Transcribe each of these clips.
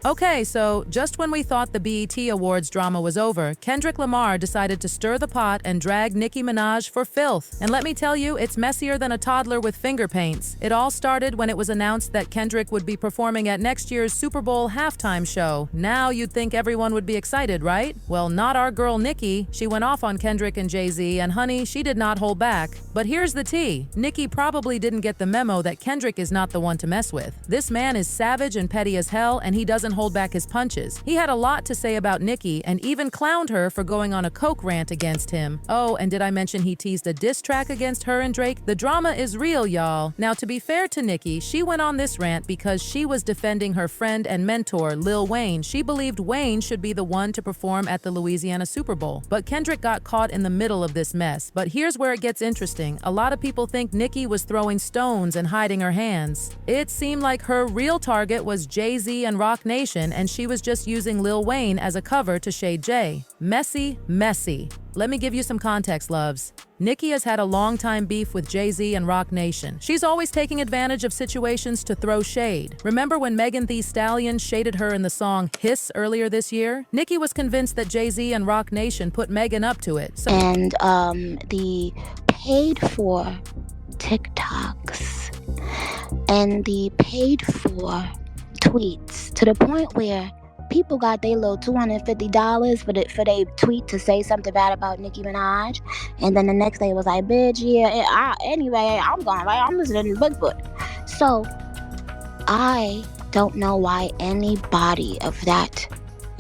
Okay, so just when we thought the BET Awards drama was over, Kendrick Lamar decided to stir the pot and drag Nicki Minaj for filth. And let me tell you, it's messier than a toddler with finger paints. It all started when it was announced that Kendrick would be performing at next year's Super Bowl halftime show. Now you'd think everyone would be excited, right? Well, not our girl Nicki. She went off on Kendrick and Jay-Z, and honey, she did not hold back. But here's the tea. Nicki probably didn't get the memo that Kendrick is not the one to mess with. This man is savage and petty as hell, and he doesn't hold back his punches. He had a lot to say about Nicki and even clowned her for going on a coke rant against him. Oh, and did I mention he teased a diss track against her and Drake? The drama is real, y'all. Now, to be fair to Nicki, she went on this rant because she was defending her friend and mentor, Lil Wayne. She believed Wayne should be the one to perform at the Louisiana Super Bowl. But Kendrick got caught in the middle of this mess. But here's where it gets interesting. A lot of people think Nicki was throwing stones and hiding her hands. It seemed like her real target was Jay-Z and Roc Nation, and she was just using Lil Wayne as a cover to shade Jay. Messy, messy. Let me give you some context, loves. Nicki has had a long-time beef with Jay-Z and Roc Nation. She's always taking advantage of situations to throw shade. Remember when Megan Thee Stallion shaded her in the song Hiss earlier this year? Nicki was convinced that Jay-Z and Roc Nation put Megan up to it. And the paid for TikToks and the paid for tweets, to the point where people got their little $250 for their tweet to say something bad about Nicki Minaj, and then the next day it was like, bitch, yeah, anyway, I'm going, right? I'm listening to Bigfoot. So I don't know why anybody of that,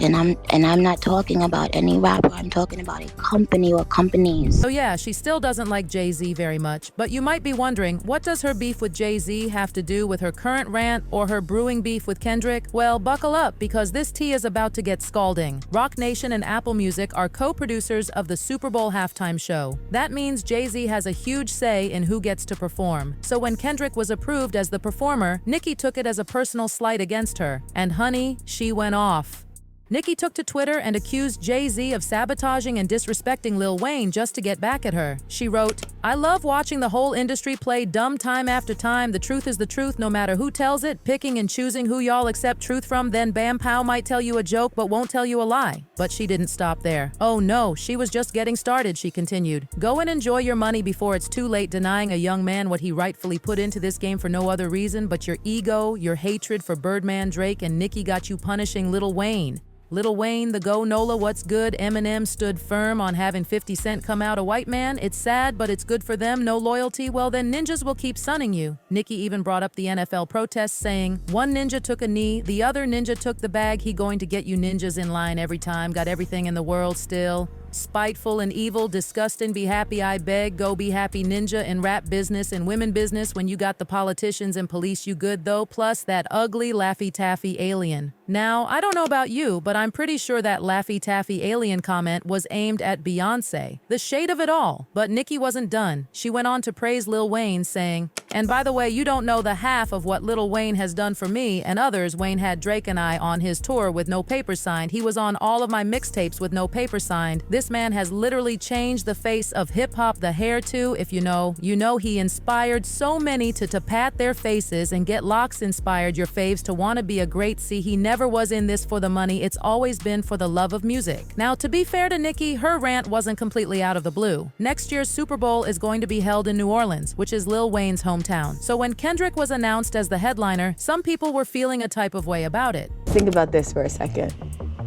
and I'm not talking about any rapper, I'm talking about a company or companies. So yeah, she still doesn't like Jay-Z very much, but you might be wondering, what does her beef with Jay-Z have to do with her current rant or her brewing beef with Kendrick? Well, buckle up, because this tea is about to get scalding. Roc Nation and Apple Music are co-producers of the Super Bowl halftime show. That means Jay-Z has a huge say in who gets to perform. So when Kendrick was approved as the performer, Nicki took it as a personal slight against her. And honey, she went off. Nicki took to Twitter and accused Jay-Z of sabotaging and disrespecting Lil Wayne just to get back at her. She wrote, "I love watching the whole industry play dumb time after time. The truth is the truth no matter who tells it, picking and choosing who y'all accept truth from, then Bam Pow might tell you a joke but won't tell you a lie." But she didn't stop there. Oh no, she was just getting started, she continued. "Go and enjoy your money before it's too late, denying a young man what he rightfully put into this game for no other reason but your ego, your hatred for Birdman, Drake, and Nicki got you punishing Lil Wayne. Lil Wayne, the Go Nola, what's good? Eminem stood firm on having 50 Cent come out a white man. It's sad, but it's good for them. No loyalty? Well, then ninjas will keep sunning you." Nicki even brought up the NFL protests, saying, "One ninja took a knee, the other ninja took the bag. He going to get you ninjas in line every time. Got everything in the world still. Spiteful and evil, disgusting, be happy, I beg. Go be happy, ninja, in rap business and women business when you got the politicians and police you good though, plus that ugly Laffy Taffy alien." Now, I don't know about you, but I'm pretty sure that Laffy Taffy alien comment was aimed at Beyonce. The shade of it all. But Nicki wasn't done. She went on to praise Lil Wayne, saying, "And by the way, you don't know the half of what Lil Wayne has done for me and others. Wayne had Drake and I on his tour with no paper signed. He was on all of my mixtapes with no paper signed. This man has literally changed the face of hip-hop. The hair too, if you know. He inspired so many to pat their faces and get locks inspired your faves to want to be a great C. He never was in this for the money. It's always been for the love of music." Now, to be fair to Nicki, her rant wasn't completely out of the blue. Next year's Super Bowl is going to be held in New Orleans, which is Lil Wayne's hometown. So when Kendrick was announced as the headliner, some people were feeling a type of way about it. Think about this for a second.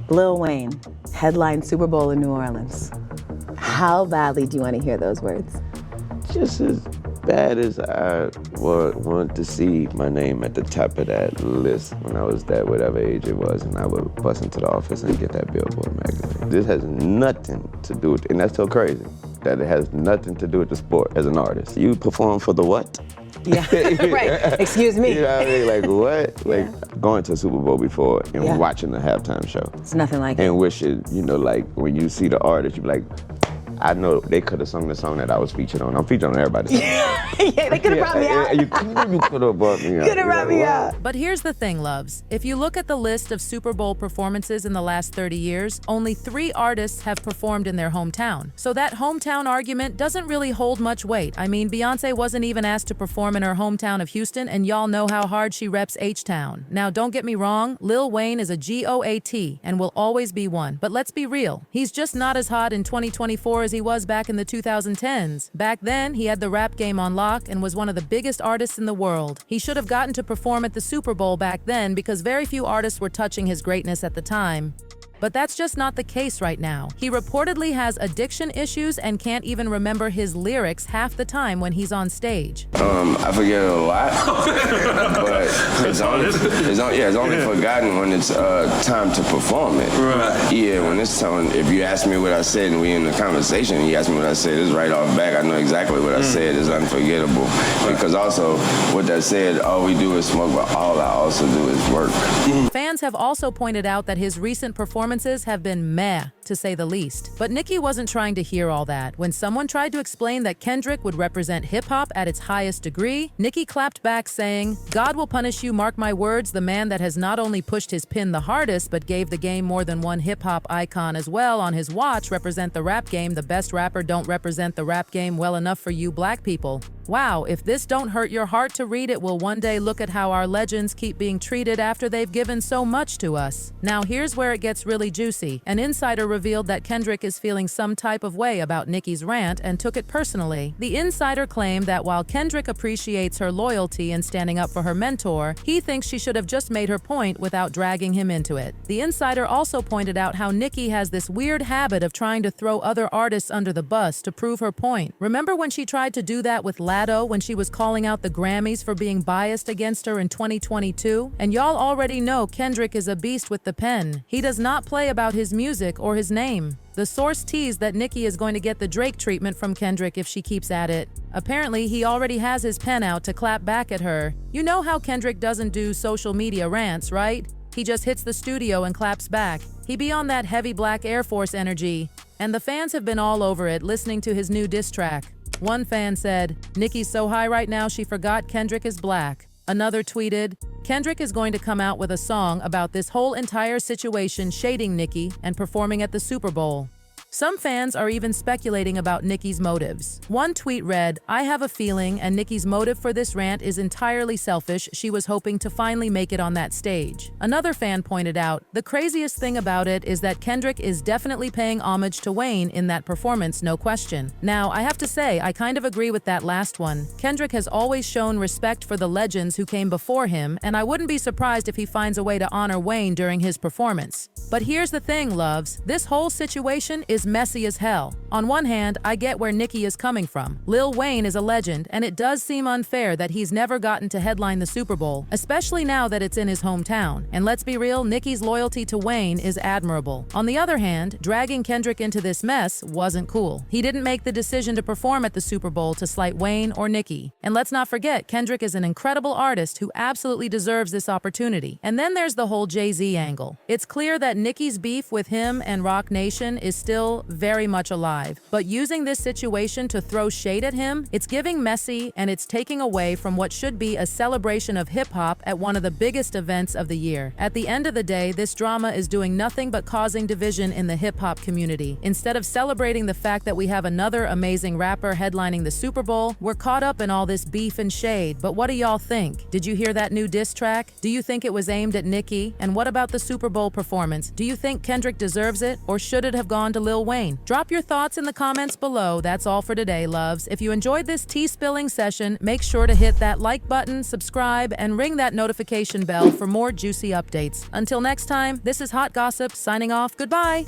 Lil Wayne, headline Super Bowl in New Orleans. How badly do you want to hear those words? Just as bad as I would want to see my name at the top of that list when I was that whatever age it was, and I would bust into the office and get that Billboard magazine. This has nothing to do with, and that's so crazy, that it has nothing to do with the sport as an artist. You perform for the what? Yeah, right. Excuse me. You know what I mean? Like what? Like going to a Super Bowl before and watching the halftime show. It's nothing like it. And wishing, like when you see the artist, you be like, I know they could have sung the song that I was featured on. I'm featured on everybody's song. Yeah, they could have brought me out. You could have brought me out. Could have brought me out. But here's the thing, loves. If you look at the list of Super Bowl performances in the last 30 years, only 3 artists have performed in their hometown. So that hometown argument doesn't really hold much weight. I mean, Beyonce wasn't even asked to perform in her hometown of Houston, and y'all know how hard she reps H-Town. Now, don't get me wrong, Lil Wayne is a GOAT and will always be one. But let's be real, he's just not as hot in 2024 as he was back in the 2010s. Back then, he had the rap game on lock and was one of the biggest artists in the world. He should have gotten to perform at the Super Bowl back then because very few artists were touching his greatness at the time. But that's just not the case right now. He reportedly has addiction issues and can't even remember his lyrics half the time when he's on stage. I forget a lot, but it's only forgotten when it's time to perform it. Right. Yeah, when it's time, if you ask me what I said and we in the conversation, you ask me what I said, it's right off back. I know exactly what I said. It's unforgettable. Because also, with that said, all we do is smoke, but all I also do is work. Fans have also pointed out that his recent performances have been meh, to say the least. But Nicki wasn't trying to hear all that. When someone tried to explain that Kendrick would represent hip-hop at its highest degree, Nicki clapped back saying, "God will punish you, mark my words, the man that has not only pushed his pin the hardest, but gave the game more than one hip-hop icon as well on his watch represent the rap game. The best rapper don't represent the rap game well enough for you black people." Wow, if this don't hurt your heart to read, it will one day look at how our legends keep being treated after they've given so much to us. Now here's where it gets really juicy. An insider revealed that Kendrick is feeling some type of way about Nicki's rant and took it personally. The insider claimed that while Kendrick appreciates her loyalty and standing up for her mentor, he thinks she should have just made her point without dragging him into it. The insider also pointed out how Nicki has this weird habit of trying to throw other artists under the bus to prove her point. Remember when she tried to do that with when she was calling out the Grammys for being biased against her in 2022? And y'all already know Kendrick is a beast with the pen. He does not play about his music or his name. The source teased that Nicki is going to get the Drake treatment from Kendrick if she keeps at it. Apparently, he already has his pen out to clap back at her. You know how Kendrick doesn't do social media rants, right? He just hits the studio and claps back. He be on that heavy black Air Force energy. And the fans have been all over it listening to his new diss track. One fan said, "Nicki's so high right now she forgot Kendrick is black." Another tweeted, "Kendrick is going to come out with a song about this whole entire situation shading Nicki and performing at the Super Bowl." Some fans are even speculating about Nicki's motives. One tweet read, "I have a feeling, and Nicki's motive for this rant is entirely selfish. She was hoping to finally make it on that stage." Another fan pointed out, "The craziest thing about it is that Kendrick is definitely paying homage to Wayne in that performance, no question." Now, I have to say, I kind of agree with that last one. Kendrick has always shown respect for the legends who came before him, and I wouldn't be surprised if he finds a way to honor Wayne during his performance. But here's the thing, loves. This whole situation is messy as hell. On one hand, I get where Nicki is coming from. Lil Wayne is a legend, and it does seem unfair that he's never gotten to headline the Super Bowl, especially now that it's in his hometown. And let's be real, Nicki's loyalty to Wayne is admirable. On the other hand, dragging Kendrick into this mess wasn't cool. He didn't make the decision to perform at the Super Bowl to slight Wayne or Nicki. And let's not forget, Kendrick is an incredible artist who absolutely deserves this opportunity. And then there's the whole Jay-Z angle. It's clear that Nicki's beef with him and Roc Nation is still very much alive. But using this situation to throw shade at him, it's giving messy and it's taking away from what should be a celebration of hip-hop at one of the biggest events of the year. At the end of the day, this drama is doing nothing but causing division in the hip-hop community. Instead of celebrating the fact that we have another amazing rapper headlining the Super Bowl, we're caught up in all this beef and shade. But what do y'all think? Did you hear that new diss track? Do you think it was aimed at Nicki? And what about the Super Bowl performance? Do you think Kendrick deserves it, or should it have gone to Lil Wayne? Drop your thoughts in the comments below. That's all for today, loves. If you enjoyed this tea spilling session, make sure to hit that like button, subscribe, and ring that notification bell for more juicy updates. Until next time, this is Hot Gossip signing off. Goodbye.